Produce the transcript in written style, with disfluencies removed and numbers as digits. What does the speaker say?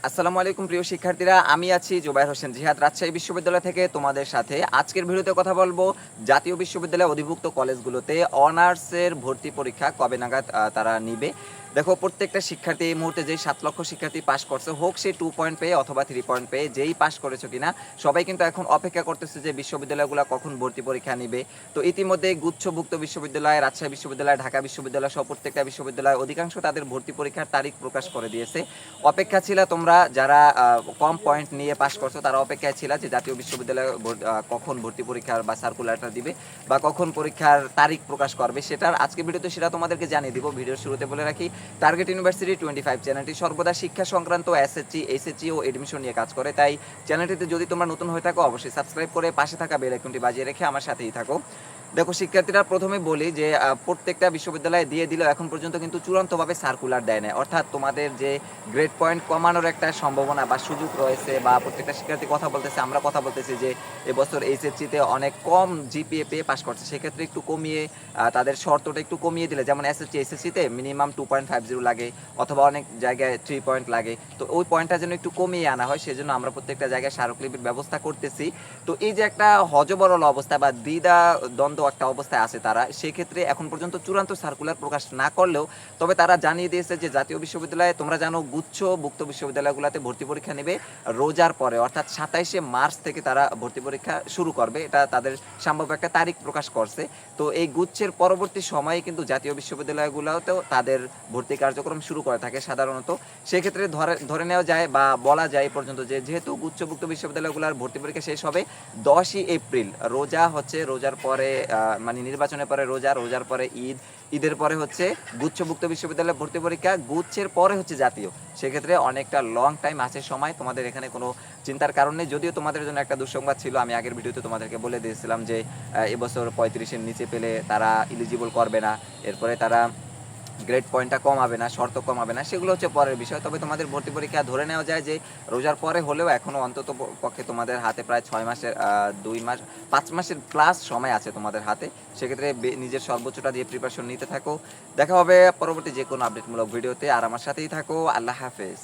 আসসালামু আলাইকুম প্রিয় শিক্ষার্থীরা, আমি আছি জুবায়ের হোসেন জিহাদ, রাজশাহী বিশ্ববিদ্যালয় থেকে তোমাদের সাথে। আজকের ভিডিওতে কথা বলবো জাতীয় বিশ্ববিদ্যালয়ের অধিভুক্ত কলেজগুলোতে অনার্সের ভর্তি পরীক্ষা কবে নাগাদ তারা নিবে। দেখো, প্রত্যেকটা শিক্ষার্থী এই মুহূর্তে যেই 7 লক্ষ শিক্ষার্থী পাস করছে, হোক সে 2 পয়েন্ট পেয়ে অথবা 3 পয়েন্ট পেয়ে, যেই পাস করেছো কিনা, সবাই কিন্তু এখন অপেক্ষা করতেছে যে বিশ্ববিদ্যালয়গুলো কখন ভর্তি পরীক্ষা নিবে। তো ইতিমধ্যে গুচ্ছভুক্ত বিশ্ববিদ্যালয়, রাজশাহী বিশ্ববিদ্যালয়, ঢাকা বিশ্ববিদ্যালয় সহ প্রত্যেকটা বিশ্ববিদ্যালয় অধিকাংশ তাদের ভর্তি পরীক্ষার তারিখ প্রকাশ করে দিয়েছে। অপেক্ষা ছিল তোমরা যারা কম পয়েন্ট নিয়ে পাস করছো, তারা অপেক্ষায় ছিল যে জাতীয় বিশ্ববিদ্যালয় কখন ভর্তি পরীক্ষার বা সার্কুলারটা দিবে বা কখন পরীক্ষার তারিখ প্রকাশ করবে। সেটার আজকে ভিডিওতে সেটা তোমাদেরকে জানিয়ে দিব। ভিডিওর শুরুতে বলে রাখি, টার্গেট ইউনিভার্সিটি 25 চ্যানেলটি সর্বদা শিক্ষা সংক্রান্ত এসএসসি, এইচএসসি ও এডমিশন নিয়ে কাজ করে। তাই চ্যানেলটিতে যদি তোমরা নতুন হয়ে থাকো, অবশ্যই সাবস্ক্রাইব করে পাশে থাকা বেল আইকনটি বাজিয়ে রেখে আমার সাথেই থাকো। দেখো শিক্ষার্থীরা, প্রথমে বলি যে প্রত্যেকটা বিশ্ববিদ্যালয়ে দিয়ে দিলেও এখন পর্যন্ত কিন্তু চূড়ান্তভাবে সার্কুলার দেয় না। অর্থাৎ তোমাদের যে গ্রেড পয়েন্ট কমানোর একটা সম্ভাবনা বা সুযোগ রয়েছে, বা প্রত্যেকটা শিক্ষার্থী কথা বলতেছে, আমরা কথা বলতেছি যে এবছর এইচএসসিতে অনেক কম জিপিএ পেয়ে পাস করছে, সেক্ষেত্রে একটু কমিয়ে তাদের শর্তটা একটু কমিয়ে দিলে, যেমন এইচএসসিতে মিনিমাম 2.50 লাগে অথবা অনেক জায়গায় 3 পয়েন্ট লাগে, তো ওই পয়েন্টটা যেন একটু কমিয়ে আনা হয়, সেজন্য আমরা প্রত্যেকটা জায়গায় স্মারকলিপির ব্যবস্থা করতেছি। তো এই যে একটা হযবরল অবস্থা বা দ্বিধা দ্বন্দ্ব একটা অবস্থায় আছে তারা, সেক্ষেত্রে এখন পর্যন্ত চূড়ান্ত সার্কুলার প্রকাশ না করলেও তবে তারা জানিয়ে দিয়েছে যে জাতীয় বিশ্ববিদ্যালয়ে, তোমরা জানো গুচ্ছভুক্ত বিশ্ববিদ্যালয়গুলোতে ভর্তি পরীক্ষা নেবে রোজার পরে, অর্থাৎ 27শে মার্চ থেকে তারা ভর্তি পরীক্ষা শুরু করবে। এটা তাদের সম্ভাব্য একটা তারিখ প্রকাশ করছে। তো এই গুচ্ছের পরবর্তী সময়ে কিন্তু জাতীয় বিশ্ববিদ্যালয়গুলোতেও তাদের ভর্তি কার্যক্রম শুরু করে থাকে সাধারণত। সেক্ষেত্রে ধরে নেওয়া যায় বা বলা যায় পর্যন্ত যে যেহেতু গুচ্ছভুক্ত বিশ্ববিদ্যালয়গুলোর ভর্তি পরীক্ষা শেষ হবে 10ই এপ্রিল, রোজা হচ্ছে, রোজার পরে মানে নির্বাচনের পরে রোজা, রোজার পরে ঈদ, ঈদের পরে হচ্ছে গুচ্ছভুক্ত বিশ্ববিদ্যালয়ে ভর্তি পরীক্ষা, গুচ্ছের পরে হচ্ছে জাতীয়। সেক্ষেত্রে অনেকটা লং টাইম আছে সময়, তোমাদের এখানে কোনো চিন্তার কারণ নেই। যদিও তোমাদের জন্য একটা দুঃসংবাদ ছিল, আমি আগের ভিডিওতে তোমাদেরকে বলে দিয়েছিলাম যে এবছর 35-এর নিচে পেলে তারা ইলিজিবল করবে না, এরপরে তারা গ্রেড পয়েন্টটা কমাবে না, শর্ত কমাবে না, সেগুলো হচ্ছে পরের বিষয়। তবে তোমাদের ভর্তি পরীক্ষা ধরে নেওয়া যায় যে রোজার পরে হলেও এখনও অন্তত পক্ষে তোমাদের হাতে প্রায় 6 মাসের 2 মাস 5 মাসের প্লাস সময় আছে তোমাদের হাতে। সেক্ষেত্রে নিজের সর্বোচ্চটা দিয়ে প্রিপারেশন নিতে থাকো। দেখা হবে পরবর্তী যে কোনো আপডেটমূলক ভিডিওতে, আর আমার সাথেই থাকো। আল্লাহ হাফেজ।